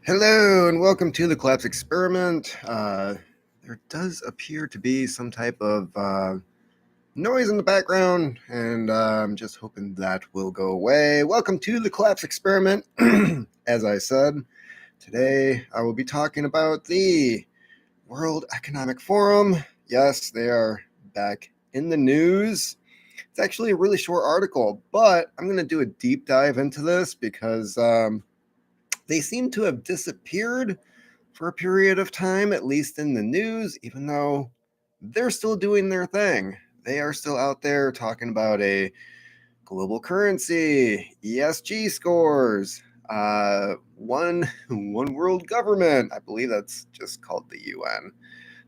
Hello and welcome to the Collapse Experiment. There does appear to be some type of noise in the background, and I'm just hoping that will go away. Welcome to the Collapse Experiment. As I said, today I will be talking about the World Economic Forum. Yes, they are back in the news. It's actually a really short article, but I'm going to do a deep dive into this because they seem to have disappeared for a period of time, at least in the news, even though they're still doing their thing. They are still out there talking about a global currency, ESG scores, one world government. I believe that's just called the UN.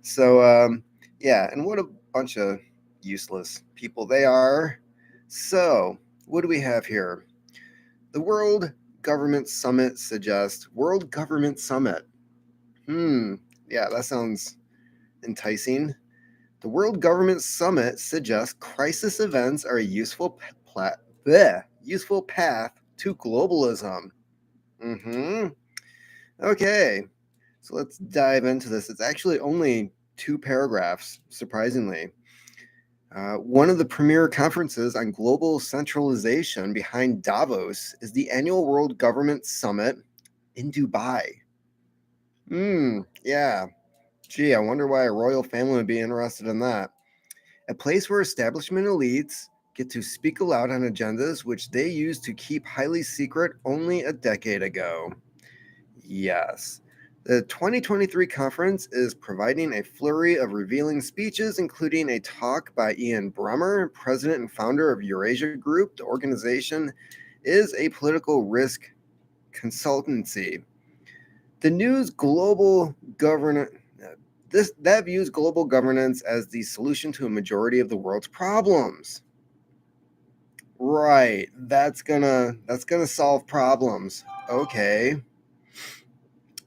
So yeah, and what a bunch of useless people they are. So what do we have here? The World Government Summit suggests World Government Summit. Yeah, that sounds enticing. The World Government Summit suggests crisis events are a useful path to globalism. Okay, so let's dive into this. It's actually only 2 paragraphs, surprisingly. One of the premier conferences on global centralization behind Davos is the annual World Government Summit in Dubai. Yeah. Gee, I wonder why a royal family would be interested in that. A place where establishment elites get to speak aloud on agendas which they used to keep highly secret only a decade ago. Yes. The 2023 conference is providing a flurry of revealing speeches, including a talk by Ian Bremmer, president and founder of Eurasia Group. The organization is a political risk consultancy. The news global governance that views global governance as the solution to a majority of the world's problems. Right, that's gonna solve problems. Okay.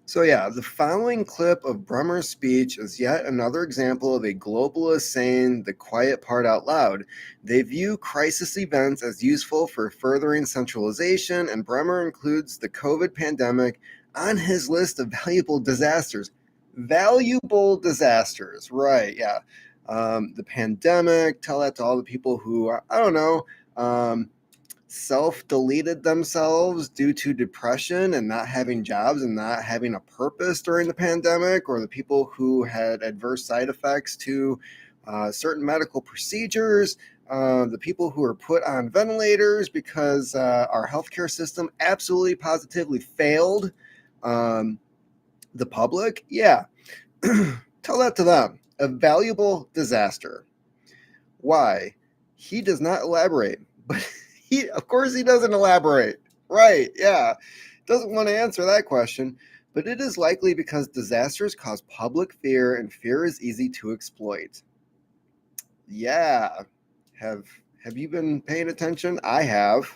So yeah, the following clip of Bremmer's speech is yet another example of a globalist saying the quiet part out loud. They view crisis events as useful for furthering centralization, and Bremmer includes the COVID pandemic on his list of valuable disasters. Valuable disasters, right? Yeah. The pandemic, tell that to all the people who are, I don't know, self-deleted themselves due to depression and not having jobs and not having a purpose during the pandemic, or the people who had adverse side effects to certain medical procedures, the people who are put on ventilators because our healthcare system absolutely positively failed the public. Yeah. Tell that to them. A valuable disaster. Why? He does not elaborate, but of course, he doesn't elaborate. Right? Yeah. Doesn't want to answer that question, but it is likely because disasters cause public fear, and fear is easy to exploit. Yeah. Have Have you been paying attention? I have.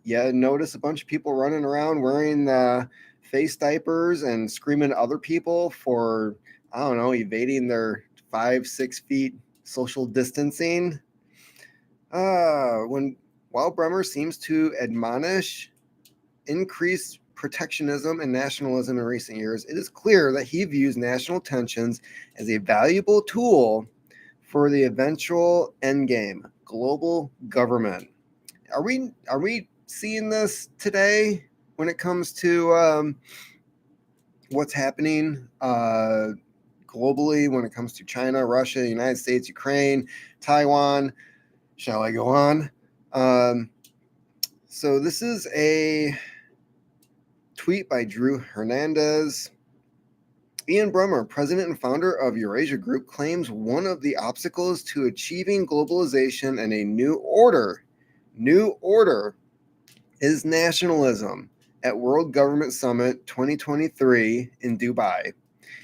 Yeah, notice a bunch of people running around wearing face diapers and screaming at other people for, I don't know, evading their 5, 6 feet social distancing. When While Bremer seems to admonish increased protectionism and nationalism in recent years, it is clear that he views national tensions as a valuable tool for the eventual endgame, global government. Are we seeing this today when it comes to what's happening globally when it comes to China, Russia, United States, Ukraine, Taiwan? Shall I go on? So this is a tweet by Drew Hernandez. Ian Bremmer, president and founder of Eurasia Group, claims one of the obstacles to achieving globalization and a new order is nationalism at World Government Summit 2023 in Dubai.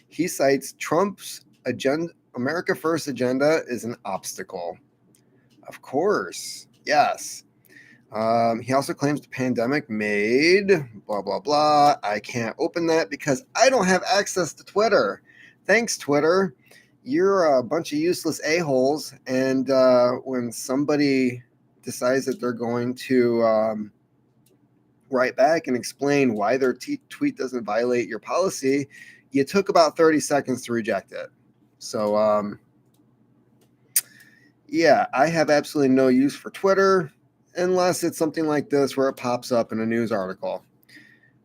He cites Trump's America First agenda is an obstacle. Of course, yes. He also claims the pandemic made blah, blah, blah. I can't open that because I don't have access to Twitter. Thanks, Twitter. You're a bunch of useless a-holes. And when somebody decides that they're going to, write back and explain why their tweet doesn't violate your policy, you took about 30 seconds to reject it. So, yeah, I have absolutely no use for Twitter unless it's something like this where it pops up in a news article.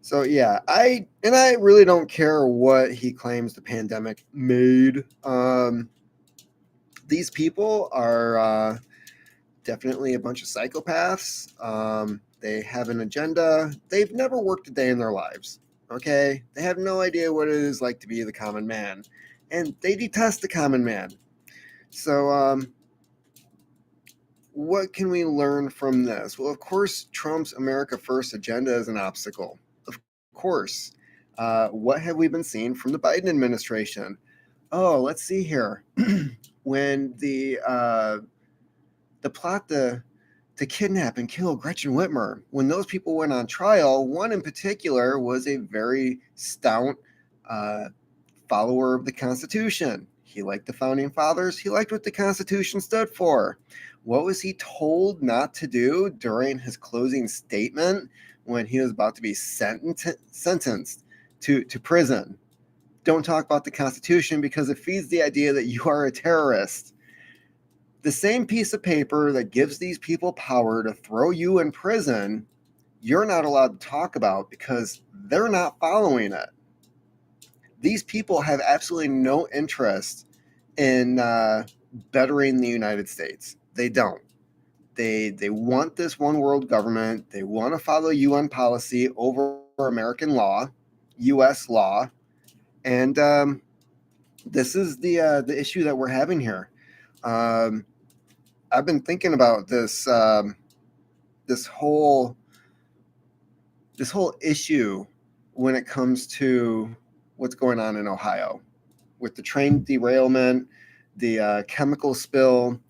So yeah, I really don't care what he claims the pandemic made. These people are definitely a bunch of psychopaths. They have an agenda. They've never worked a day in their lives. Okay, they have no idea what it is like to be the common man, and they detest the common man. So, what can we learn from this? Well, of course, Trump's America First agenda is an obstacle. Of course. What have we been seeing from the Biden administration? Oh, let's see here. When the plot to kidnap and kill Gretchen Whitmer, when those people went on trial, one in particular was a very stout uh, follower of the Constitution. He liked the founding fathers. He liked what the Constitution stood for. What was he told not to do during his closing statement when he was about to be sentenced to prison? Don't talk about the Constitution because it feeds the idea that you are a terrorist. The same piece of paper that gives these people power to throw you in prison, you're not allowed to talk about because they're not following it. These people have absolutely no interest in bettering the United States. They don't. They want this one world government. They want to follow UN policy over American law, U.S. law, and this is the issue that we're having here. Um, I've been thinking about this whole issue when it comes to what's going on in Ohio with the train derailment, the chemical spill,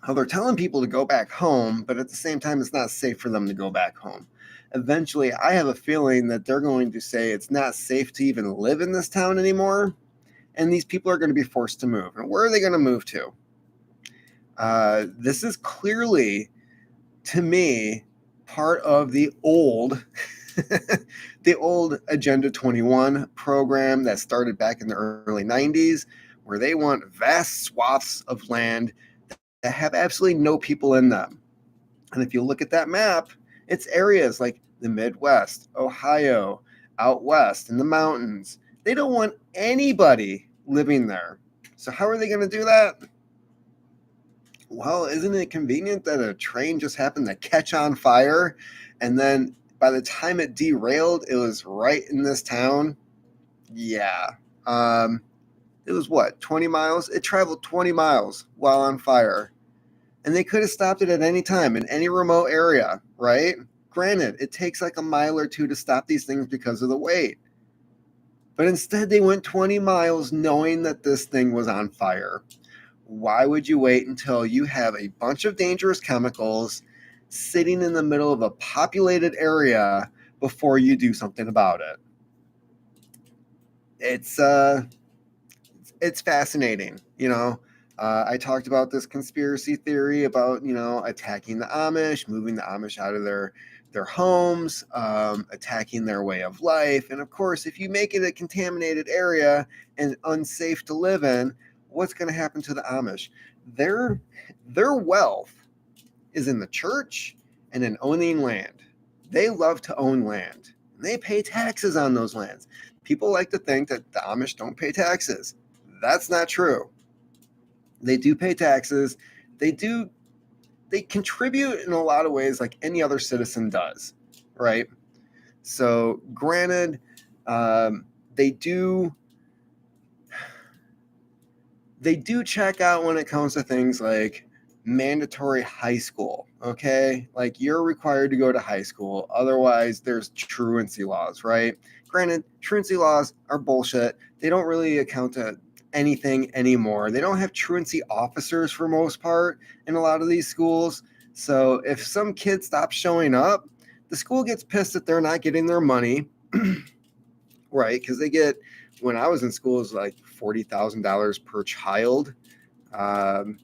how they're telling people to go back home, but at the same time, it's not safe for them to go back home. Eventually, I have a feeling that they're going to say it's not safe to even live in this town anymore, and these people are going to be forced to move. And where are they going to move to? This is clearly, to me, part of the old the old Agenda 21 program that started back in the early 90s, where they want vast swaths of land that have absolutely no people in them. And if you look at that map, it's areas like the Midwest, Ohio, out west in the mountains. They don't want anybody living there. So how are they going to do that? Well, isn't it convenient that a train just happened to catch on fire and then by the time it derailed, it was right in this town? Yeah. It was what, 20 miles? It traveled 20 miles while on fire. And they could have stopped it at any time in any remote area, right? Granted, it takes like a mile or two to stop these things because of the weight. But instead, they went 20 miles knowing that this thing was on fire. Why would you wait until you have a bunch of dangerous chemicals sitting in the middle of a populated area before you do something about it? It's fascinating, you know. I talked about this conspiracy theory about, you know, attacking the Amish, moving the Amish out of their homes, attacking their way of life. And of course, if you make it a contaminated area and unsafe to live in, what's going to happen to the Amish? Their wealth is in the church and in owning land. They love to own land. And they pay taxes on those lands. People like to think that the Amish don't pay taxes. That's not true. They do pay taxes. They contribute in a lot of ways like any other citizen does, right? So granted, they do check out when it comes to things like mandatory high school, okay? Like you're required to go to high school. Otherwise, there's truancy laws, right? Granted, truancy laws are bullshit. They don't really account to anything anymore. They don't have truancy officers for most part in a lot of these schools. So if some kid stops showing up, the school gets pissed that they're not getting their money, right? Because they get, when I was in school, it was like $40,000 per child. Um,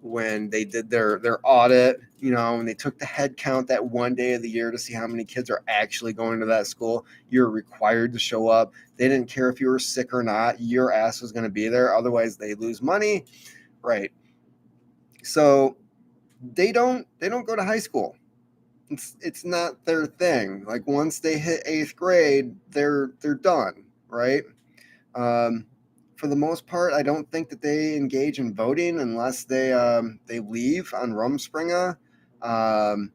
when they did their audit, and they took the head count that one day of the year to see how many kids are actually going to that school. You're required to show up. They didn't care if you were sick or not. Your ass was going to be there. Otherwise, they lose money. Right. So they don't go to high school. It's not their thing. Like once they hit 8th grade, they're done. Right. Um, for the most part, I don't think that they engage in voting unless they leave on Rumspringa. Um,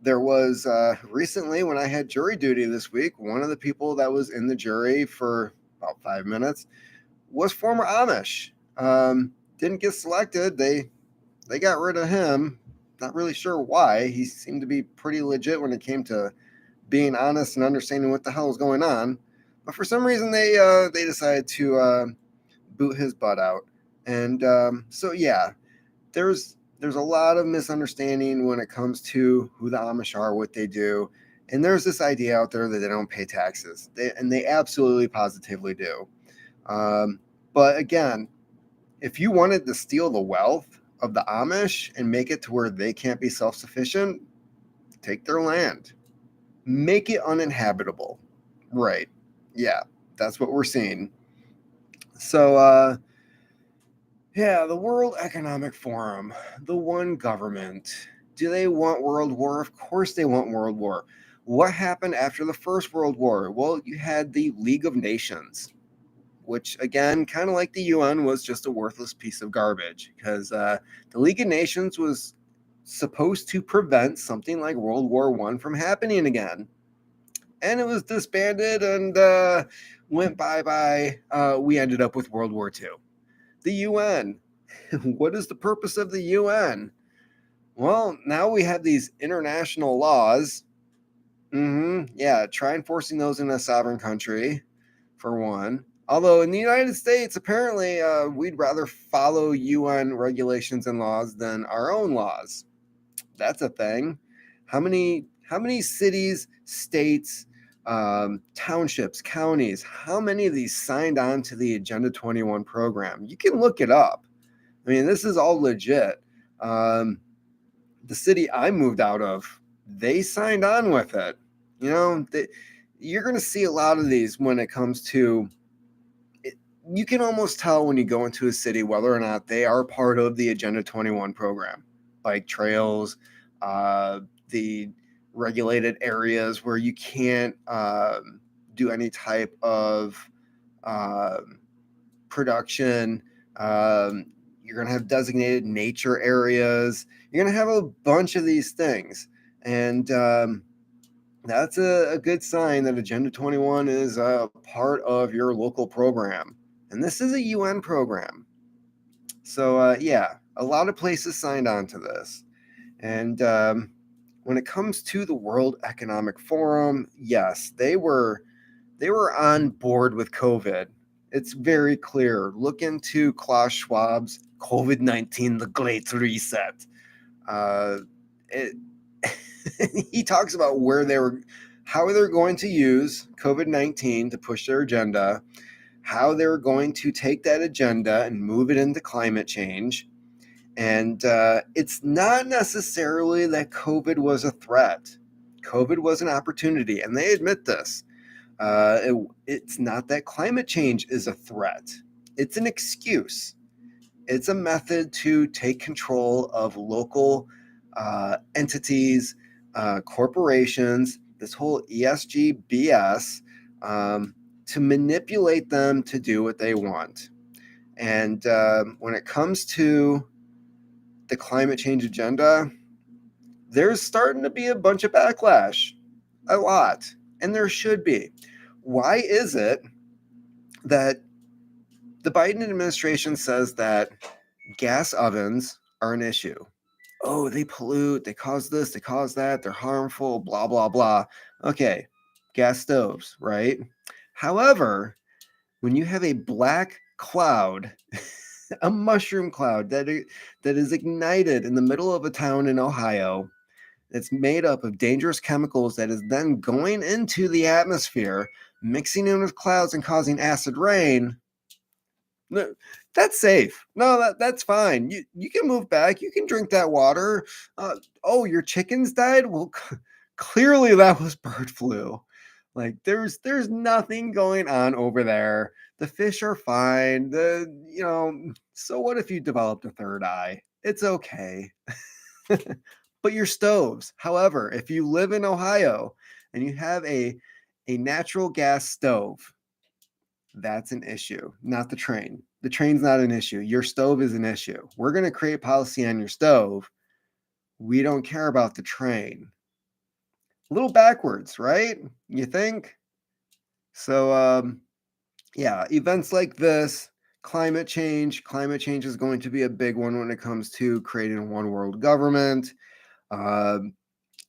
there was recently when I had jury duty this week, one of the people that was in the jury for about 5 minutes was former Amish. Didn't get selected. They got rid of him. Not really sure why. He seemed to be pretty legit when it came to being honest and understanding what the hell is going on. But for some reason, they decided to boot his butt out. And so yeah, there's a lot of misunderstanding when it comes to who the Amish are, what they do, and there's this idea out there that they don't pay taxes, and they absolutely positively do. Um, but again, if you wanted to steal the wealth of the Amish and make it to where they can't be self-sufficient, take their land, make it uninhabitable. Right. Yeah, that's what we're seeing. So, yeah, the World Economic Forum, the one government. Do they want World War? Of course they want World War. What happened after the First World War? Well, you had the League of Nations, which, again, kind of like the UN, was just a worthless piece of garbage because the League of Nations was supposed to prevent something like World War I from happening again. And it was disbanded and went bye-bye. We ended up with World War II. The UN. What is the purpose of the UN? Well, now we have these international laws. Yeah, try enforcing those in a sovereign country, for one. Although in the United States, apparently, we'd rather follow UN regulations and laws than our own laws. That's a thing. How many cities, states, townships, counties, how many of these signed on to the Agenda 21 program? You can look it up. I mean, this is all legit. The city I moved out of, they signed on with it. You're going to see a lot of these when it comes to it. You can almost tell when you go into a city whether or not they are part of the Agenda 21 program. Bike trails, the regulated areas where you can't do any type of production. You're going to have designated nature areas. You're going to have a bunch of these things. And that's a good sign that Agenda 21 is a part of your local program. And this is a UN program. So, yeah, a lot of places signed on to this. And when it comes to the World Economic Forum, yes, they were on board with COVID. It's very clear. Look into Klaus Schwab's COVID-19, the Great Reset. It, he talks about how they're going to use COVID-19 to push their agenda, how they're going to take that agenda and move it into climate change. And it's not necessarily that COVID was a threat. COVID was an opportunity, and they admit this. It's not that climate change is a threat. It's an excuse. It's a method to take control of local entities, corporations, this whole ESG BS, to manipulate them to do what they want. And when it comes to the climate change agenda, there's starting to be a bunch of backlash. A lot. And there should be. Why is it that the Biden administration says that gas ovens are an issue? Oh, they pollute, they cause this, they cause that, they're harmful, blah, blah, blah. Okay, gas stoves, right? However, when you have a black cloud, a mushroom cloud that is ignited in the middle of a town in Ohio, it's made up of dangerous chemicals that is then going into the atmosphere, mixing in with clouds and causing acid rain. No, that's safe. No, that's fine. You can move back. You can drink that water. Oh, your chickens died? Well, clearly that was bird flu. Like there's nothing going on over there. The fish are fine. So what if you developed a third eye? It's okay. But your stoves, however, if you live in Ohio and you have a natural gas stove, that's an issue, not the train. The train's not an issue. Your stove is an issue. We're going to create policy on your stove. We don't care about the train. A little backwards, right? You think? So, yeah, events like this, climate change is going to be a big one when it comes to creating a one world government. Um,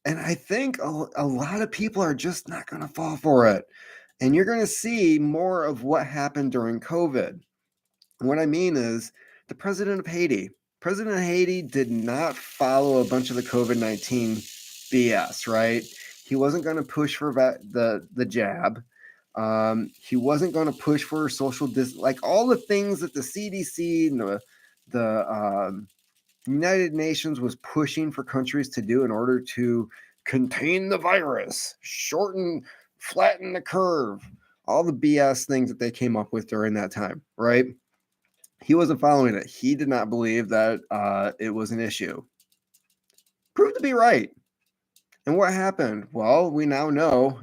and I think a lot of people are just not going to fall for it. And you're going to see more of what happened during COVID. What I mean is the president of Haiti. President of Haiti did not follow a bunch of the COVID-19 BS, right? He wasn't going to push for the jab. He wasn't going to push for social like all the things that the CDC and the United Nations was pushing for countries to do in order to contain the virus, flatten the curve, all the BS things that they came up with during that time, right? He wasn't following it. He did not believe that it was an issue. Proved to be right. And what happened? Well, we now know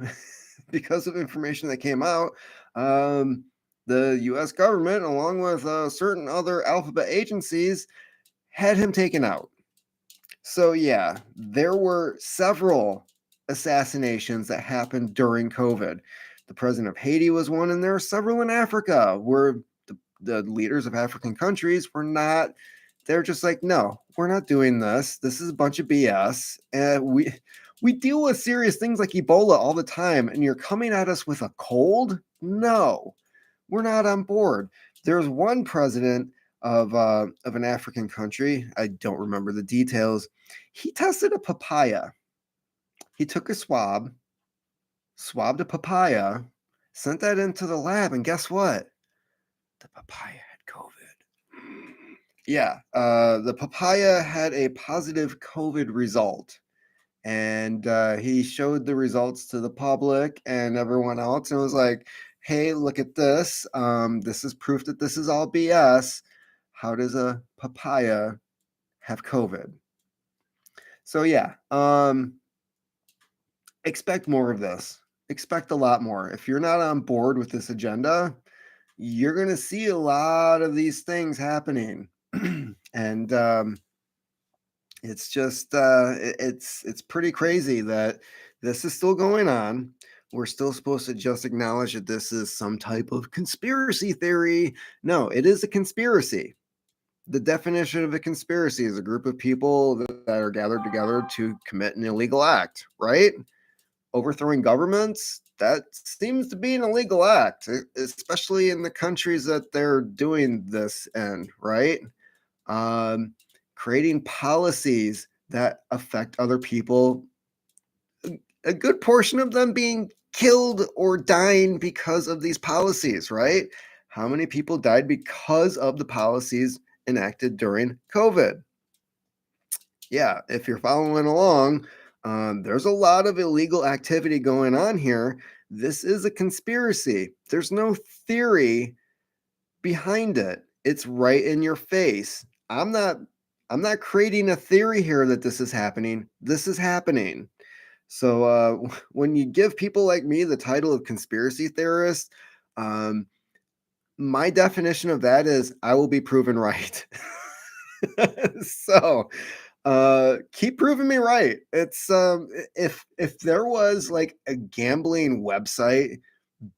because of information that came out, the US government, along with certain other alphabet agencies, had him taken out. So, yeah, there were several assassinations that happened during COVID. The president of Haiti was one, and there are several in Africa where the leaders of African countries were not, they're just like, no, we're not doing this. This is a bunch of BS. And we deal with serious things like Ebola all the time, and you're coming at us with a cold? No, we're not on board. There's one president of an African country. I don't remember the details. He tested a papaya. He took a swabbed a papaya, sent that into the lab, and guess what? The papaya had COVID. Yeah, the papaya had a positive COVID result. And he showed the results to the public and everyone else and was like, hey, look at this. This is proof that this is all BS. How does a papaya have COVID? So, yeah, expect more of this. Expect a lot more. If you're not on board with this agenda, you're going to see a lot of these things happening. And it's just it's pretty crazy that this is still going on. We're still supposed to just acknowledge that this is some type of conspiracy theory. No, it is a conspiracy. The definition of a conspiracy is a group of people that are gathered together to commit an illegal act, right? Overthrowing governments, that seems to be an illegal act, especially in the countries that they're doing this in, right? Um, Creating policies that affect other people, a good portion of them being killed or dying because of these policies, right? How many people died because of the policies enacted during COVID? Yeah, if you're following along, there's a lot of illegal activity going on here. This is a conspiracy. There's no theory behind it. It's right in your face. I'm not creating a theory here that this is happening. This is happening. So when you give people like me the title of conspiracy theorist, um, my definition of that is I will be proven right. So keep proving me right. It's if there was like a gambling website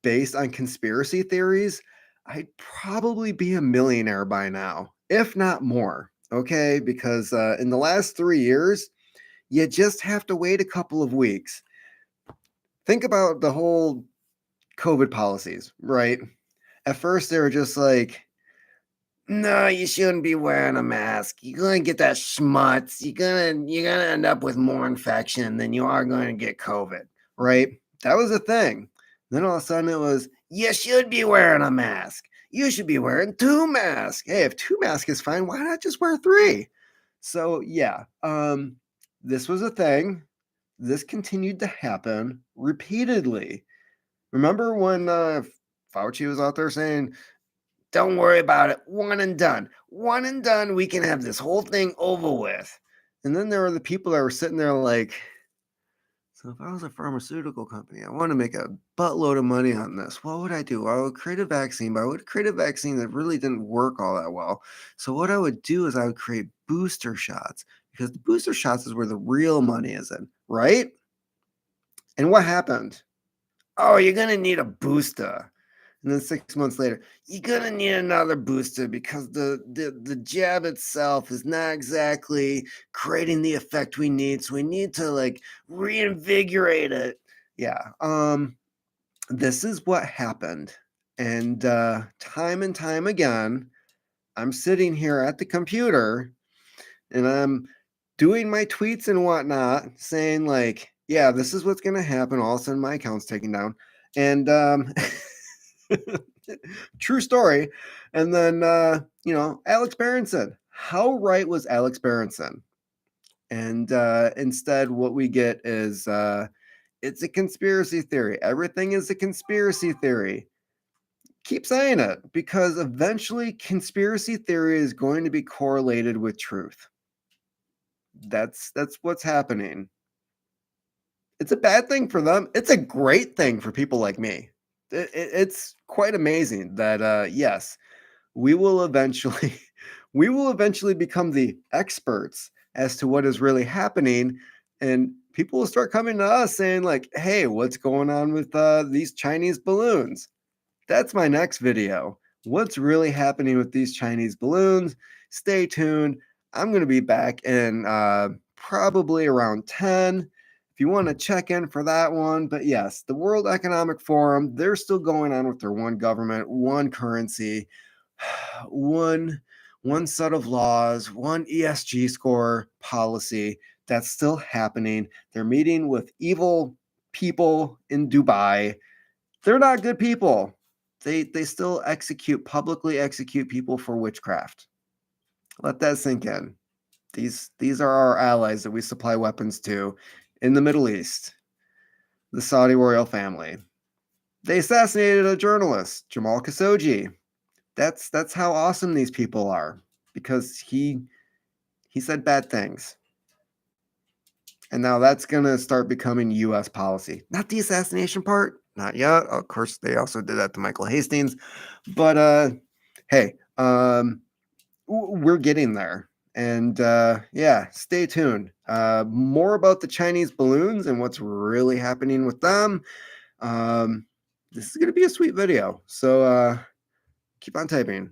based on conspiracy theories, I'd probably be a millionaire by now, if not more. Okay, because in the last 3 years, you just have to wait a couple of weeks. Think about the whole COVID policies, right? At first, they were just like, no, you shouldn't be wearing a mask. You're gonna get that schmutz. You're gonna end up with more infection than you are going to get COVID, right? That was a thing. Then all of a sudden it was, you should be wearing a mask. You should be wearing 2 masks. Hey, if 2 masks is fine, why not just wear 3? So yeah, this was a thing. This continued to happen repeatedly. Remember when Fauci was out there saying, "Don't worry about it, one and done. One and done, we can have this whole thing over with." And then there were the people that were sitting there like, so if I was a pharmaceutical company, I want to make a buttload of money on this. What would I do? I would create a vaccine, but I would create a vaccine that really didn't work all that well. So what I would do is I would create booster shots, because the booster shots is where the real money is in, right? And what happened? Oh, you're gonna need a booster. And then 6 months later, you're gonna need another booster because the jab itself is not exactly creating the effect we need. So we need to like reinvigorate it. Yeah. This is what happened. And time and time again, I'm sitting here at the computer and I'm doing my tweets and whatnot, saying like, yeah, this is what's gonna happen. All of a sudden my account's taken down. And true story. And then, Alex Berenson. How right was Alex Berenson? And instead, what we get is it's a conspiracy theory. Everything is a conspiracy theory. Keep saying it, because eventually conspiracy theory is going to be correlated with truth. That's what's happening. It's a bad thing for them. It's a great thing for people like me. It's quite amazing that yes, we will eventually we will eventually become the experts as to what is really happening, and people will start coming to us saying like, hey, what's going on with these Chinese balloons? That's my next video. What's really happening with these Chinese balloons? Stay tuned. I'm going to be back in probably around 10 if you want to check in for that one. But yes, the World Economic Forum, they're still going on with their one government, one currency, one set of laws, one ESG score policy. That's still happening. They're meeting with evil people in Dubai. They're not good people. They still publicly execute people for witchcraft. Let that sink in. These are our allies that we supply weapons to in the Middle East. The Saudi royal family. They assassinated a journalist, Jamal Khashoggi. That's how awesome these people are, because he said bad things. And now that's going to start becoming US policy. Not the assassination part, not yet. Of course, they also did that to Michael Hastings. But hey, we're getting there. And yeah, stay tuned. More about the Chinese balloons and what's really happening with them. This is going to be a sweet video. So keep on typing.